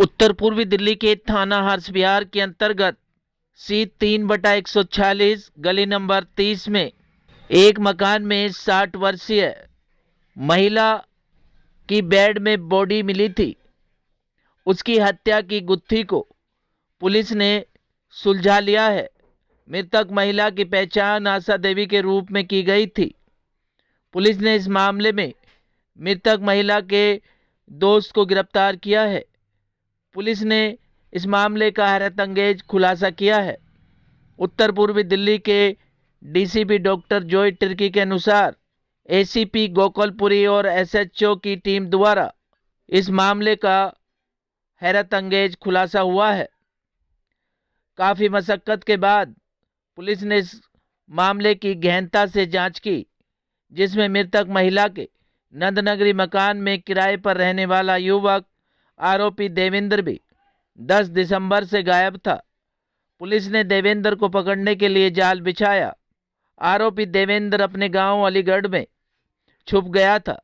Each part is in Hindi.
उत्तर पूर्वी दिल्ली के थाना हर्ष विहार के अंतर्गत C3/146 गली नंबर 30 में एक मकान में 60 वर्षीय महिला की बेड में बॉडी मिली थी। उसकी हत्या की गुत्थी को पुलिस ने सुलझा लिया है। मृतक महिला की पहचान आशा देवी के रूप में की गई थी। पुलिस ने इस मामले में मृतक महिला के दोस्त को गिरफ्तार किया है। पुलिस ने इस मामले का हैरत अंगेज खुलासा किया है। उत्तर पूर्वी दिल्ली के डीसीपी डॉक्टर जॉय तिर्की के अनुसार एसीपी गोकुलपुरी और एसएचओ की टीम द्वारा इस मामले का हैरत अंगेज खुलासा हुआ है। काफ़ी मशक्कत के बाद पुलिस ने इस मामले की गहनता से जांच की, जिसमें मृतक महिला के नंदनगरी मकान में किराए पर रहने वाला युवक आरोपी देवेंद्र भी 10 दिसंबर से गायब था। पुलिस ने देवेंद्र को पकड़ने के लिए जाल बिछाया। आरोपी देवेंद्र अपने गांव अलीगढ़ में छुप गया था।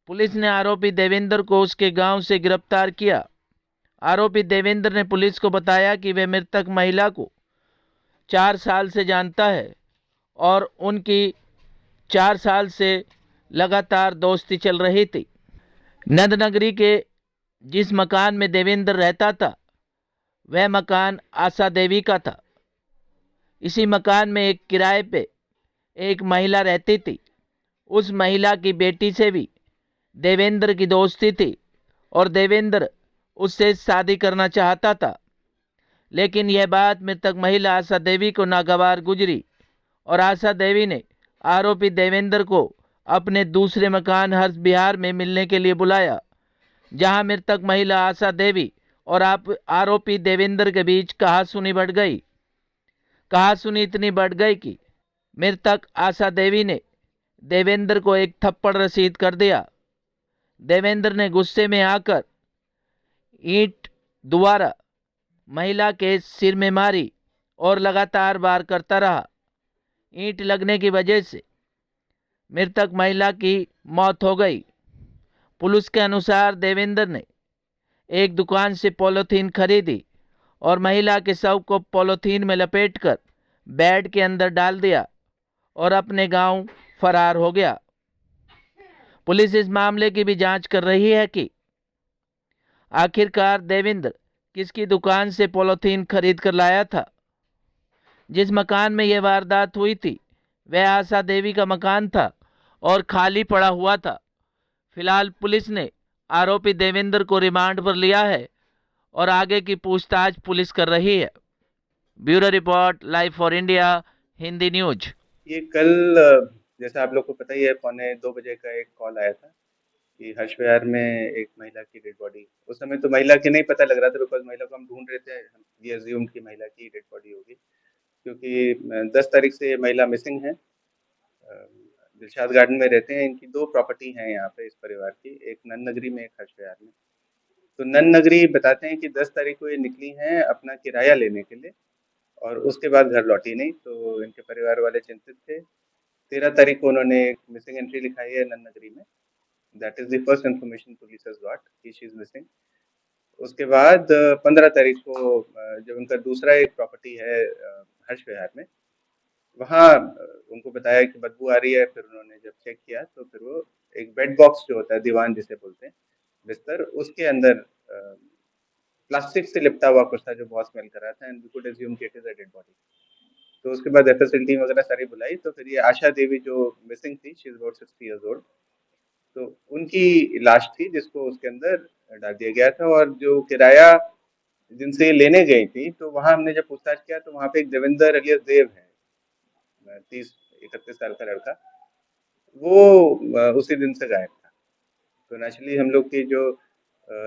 पुलिस ने आरोपी देवेंद्र को उसके गांव से गिरफ्तार किया। आरोपी देवेंद्र ने पुलिस को बताया कि वह मृतक महिला को 4 साल से जानता है और उनकी 4 साल से लगातार दोस्ती चल रही थी। नंदनगरी के जिस मकान में देवेंद्र रहता था वह मकान आशा देवी का था। इसी मकान में एक किराए पे एक महिला रहती थी। उस महिला की बेटी से भी देवेंद्र की दोस्ती थी और देवेंद्र उससे शादी करना चाहता था, लेकिन यह बात मृतक महिला आशा देवी को नागवार गुजरी और आशा देवी ने आरोपी देवेंद्र को अपने दूसरे मकान हर्ष विहार में मिलने के लिए बुलाया, जहां मृतक महिला आशा देवी और आरोपी देवेंद्र के बीच कहासुनी बढ़ गई। कहासुनी इतनी बढ़ गई कि मृतक आशा देवी ने देवेंद्र को एक थप्पड़ रसीद कर दिया। देवेंद्र ने गुस्से में आकर ईंट द्वारा महिला के सिर में मारी और लगातार वार करता रहा। ईंट लगने की वजह से मृतक महिला की मौत हो गई। पुलिस के अनुसार देवेंद्र ने एक दुकान से पॉलीथीन खरीदी और महिला के शव को पॉलीथीन में लपेटकर बेड के अंदर डाल दिया और अपने गांव फरार हो गया। पुलिस इस मामले की भी जांच कर रही है कि आखिरकार देवेंद्र किसकी दुकान से पॉलीथीन खरीद कर लाया था। जिस मकान में यह वारदात हुई थी वह आशा देवी का मकान था और खाली पड़ा हुआ था। फिलहाल पुलिस ने आरोपी देवेंद्र को रिमांड पर लिया है और आगे की पूछताछ पुलिस कर रही है। Bureau report, live for India, Hindi news. ये कल जैसा आप लोग को पता ही है 1:45 का एक कॉल आया था कि हर्ष विहार में एक महिला की डेड बॉडी। उस समय तो महिला के नहीं पता लग रहा था, बिकॉज महिला को हम ढूंढ रहे थे। ये अज्यूम की महिला की डेड बॉडी होगी, क्योंकि 10 तारीख से ये महिला मिसिंग है। दिलशाद गार्डन में रहते हैं। इनकी 2 प्रॉपर्टी हैं यहाँ पे इस परिवार की, एक नन नगरी में, एक हर्ष विहार में। तो नन नगरी बताते हैं कि 10 तारीख को ये निकली हैं अपना किराया लेने के लिए और उसके बाद घर लौटी नहीं, तो इनके परिवार वाले चिंतित थे। 13 तारीख को उन्होंने एक मिसिंग एंट्री लिखाई है नन नगरी में। That is the first information police has got कि शी इज मिसिंग। उसके बाद 15 तारीख को जब उनका दूसरा एक प्रॉपर्टी है हर्ष विहार में, वहाँ उनको बताया कि बदबू आ रही है। फिर उन्होंने जब चेक किया तो फिर वो एक बेड बॉक्स जो होता है, दीवान जिसे बोलते हैं, बिस्तर, उसके अंदर प्लास्टिक से लिपटा हुआ कुछ था जो बहुत स्मेल कर रहा था, एंड वी कुड अज्यूम कि it is a dead body. तो उसके बाद एफएसएल टीम वगैरह सारी बुलाई, तो फिर ये आशा देवी जो मिसिंग थी, she is about 60 years old, तो उनकी लाश थी जिसको उसके अंदर डाल दिया गया था। और जो किराया जिनसे ये लेने गई थी, तो वहां हमने जब पूछताछ किया तो वहां पे एक देवेंद्र अलियास देव है, 30-31 साल का लड़का। वो उसी दिन से गायब था। तो नेचुरली हम लोग की जो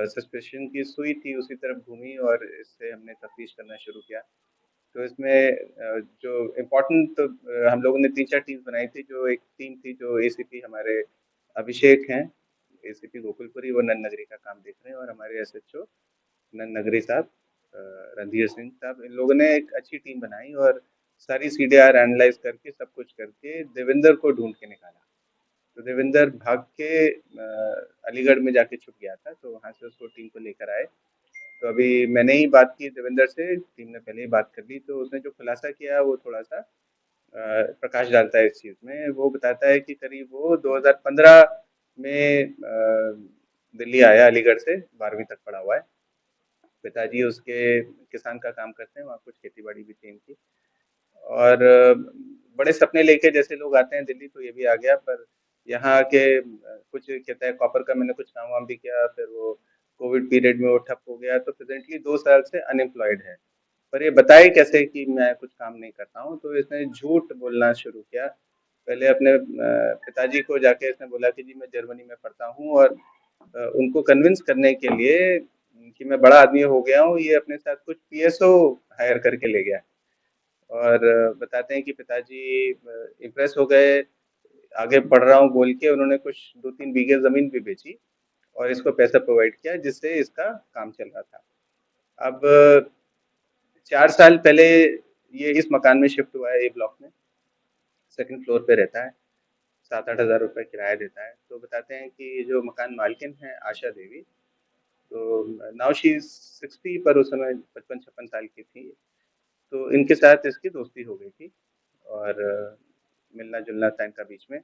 सस्पेशन की सुई थी उसी तरफ घूमी और इससे हमने तफ्तीश करना शुरू किया। तो इसमें जो इम्पोर्टेंट हम लोगों ने 3-4 टीम्स बनाई थी। जो एक टीम थी जो एसीपी हमारे अभिषेक हैं, एसीपी गोकुलपुरी, वो नन नगरी का काम देख रहे हैं, और हमारे एसएचओ नन नगरी साहब रणधीर सिंह साहब, इन लोगों ने एक अच्छी टीम बनाई और सारी सीडीआर एनालाइज करके सब कुछ करके देवेंद्र को ढूंढ के निकाला। तो देवेंद्र भाग के अलीगढ़ में जाके छुप गया था, तो वहां से उसको टीम को लेकर आए तो अभी मैंने ही बात की देवेंद्र से, टीम ने पहले ही बात कर ली, तो उसने जो खुलासा किया वो थोड़ा-सा प्रकाश डालता है इस चीज़ में। वो बताता है कि करीब वो 2015 में दिल्ली आया अलीगढ़ से, 12वीं तक पढ़ा हुआ है। पिताजी उसके किसान का काम करते हैं, वहाँ कुछ खेती-बाड़ी भी थी इनकी। और बड़े सपने लेके जैसे लोग आते हैं दिल्ली, तो ये भी आ गया, पर यहाँ आके कुछ कहता है कॉपर का मैंने कुछ काम वाम भी किया, फिर वो कोविड पीरियड में वो ठप हो गया, तो प्रेजेंटली 2 साल से अनएम्प्लॉयड है। पर ये बताए कैसे कि मैं कुछ काम नहीं करता हूँ, तो इसने झूठ बोलना शुरू किया। पहले अपने पिताजी को जाके इसने बोला कि जी मैं जर्मनी में पढ़ता हूँ, और उनको कन्विंस करने के लिए कि मैं बड़ा आदमी हो गया हूँ, ये अपने साथ कुछ पीएसओ हायर करके ले गया। और बताते हैं कि पिताजी इम्प्रेस हो गए, आगे पढ़ रहा हूँ बोल के उन्होंने कुछ 2-3 बीघे ज़मीन भी बेची और इसको पैसा प्रोवाइड किया, जिससे इसका काम चल रहा था। अब 4 साल पहले ये इस मकान में शिफ्ट हुआ है, ए ब्लॉक में, सेकंड फ्लोर पे रहता है, 7-8 हज़ार रुपए किराया देता है। तो बताते हैं कि जो मकान मालकिन है आशा देवी, तो नाउ शी इज़ 60, पर उस समय 55-56 साल की थी। तो इनके साथ इसकी दोस्ती हो गई थी, और मिलना-जुलना था इनका बीच में।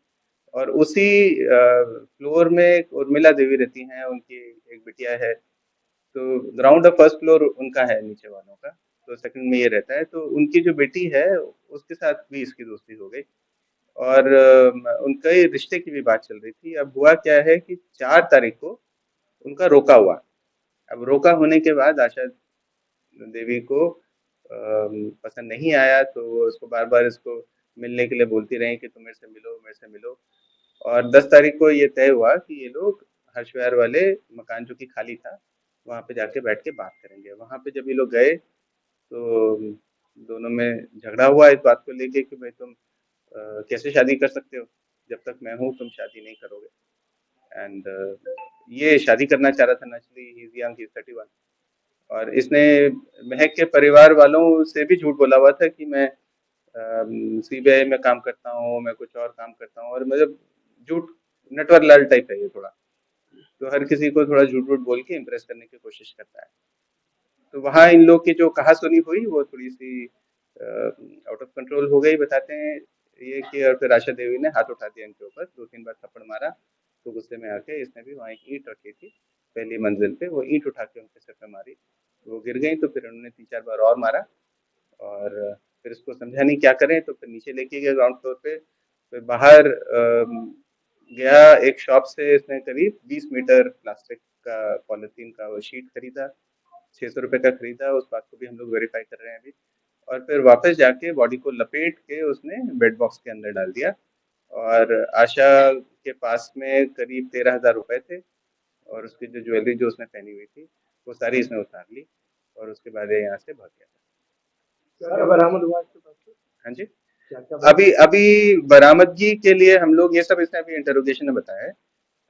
और उसी फ्लोर में एक उर्मिला देवी रहती हैं, उनकी एक बिटिया है। तो ग्राउंड और फर्स्ट फ्लोर उनका है नीचे वालों का, तो सेकंड में ये रहता है। तो उनकी जो बेटी है उसके साथ भी इसकी दोस्ती हो गई, और उनके रिश्ते की भी बात चल रही थी। अब हुआ क्या है कि 4 तारीख को उनका रोका हुआ। अब रोका होने के बाद आशा देवी को पसंद नहीं आया, तो वो उसको बार-बार इसको मिलने के लिए बोलती रही कि तुम मेरे से मिलो, मेरे से मिलो। और 10 तारीख को ये तय हुआ कि ये लोग हर्ष विहार वाले मकान जो कि खाली था, वहाँ पे जाके बैठ के बात करेंगे। वहाँ पे जब ये लोग गए, तो दोनों में झगड़ा हुआ इस बात को लेके कि भाई तुम कैसे शादी कर सकते हो? जब तक मैं हूँ तुम शादी नहीं करोगे। एंड ये शादी करना चाह रहा था naturally, he is young, he is 31। और इसने महक के परिवार वालों से भी झूठ बोला हुआ था कि मैं सीबीआई में काम करता हूँ, मैं कुछ और काम करता हूँ, और मतलब झूठ, नटवर लाल टाइप है ये थोड़ा। तो हर किसी को थोड़ा झूठ-वूठ बोल के इम्प्रेस करने की कोशिश करता है। तो वहाँ इन लोग की जो कहा-सुनी हुई वो थोड़ी-सी आउट ऑफ कंट्रोल हो गई, बताते हैं ये कि। और फिर आशा देवी ने हाथ उठा दिया इनके ऊपर, 2-3 बार थप्पड़ मारा, तो गुस्से में आके इसने भी वहाँ एक ईंट रखी थी पहली मंजिल पे, वो ईंट उठा के उनके सिर पे मारी। वो गिर गई, तो फिर उन्होंने 3-4 बार और मारा, और फिर इसको समझा नहीं क्या करें, तो फिर नीचे लेके गए ग्राउंड फ्लोर पे। फिर बाहर गया एक शॉप से, इसने करीब 20 मीटर प्लास्टिक का पॉलिथीन का वो शीट खरीदा, 600 रुपए का खरीदा, उस बात को भी हम लोग वेरीफाई कर रहे हैं अभी। और फिर वापस जाके बॉडी को लपेट के उसने बेड बॉक्स के अंदर डाल दिया। और आशा के पास में करीब 13,000 रुपए थे, और उसकी जो ज्वेलरी जो उसने पहनी हुई थी वो सारी इसने उतार ली, और उसके बाद ये यहाँ से भाग गया था। क्या बरामद हुआ इसके पास से? हाँ जी, क्या क्या अभी अभी बरामदगी के लिए हम लोग ये सब, इसने अभी इंटरोगेशन में बताया है,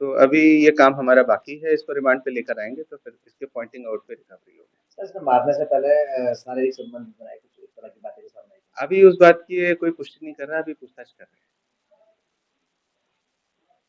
तो अभी ये काम हमारा बाकी है। इसको रिमांड पे लेकर आएंगे, तो फिर इसके पॉइंटिंग आउट पे रिकवरी होगी। सर, इसने मारने से पहले शारीरिक संबंध बनाए, कुछ इस तरह की बातें भी सामने आई थी। अभी उस बात की कोई पुष्टि नहीं कर रहा, अभी पूछताछ कर रहे हैं।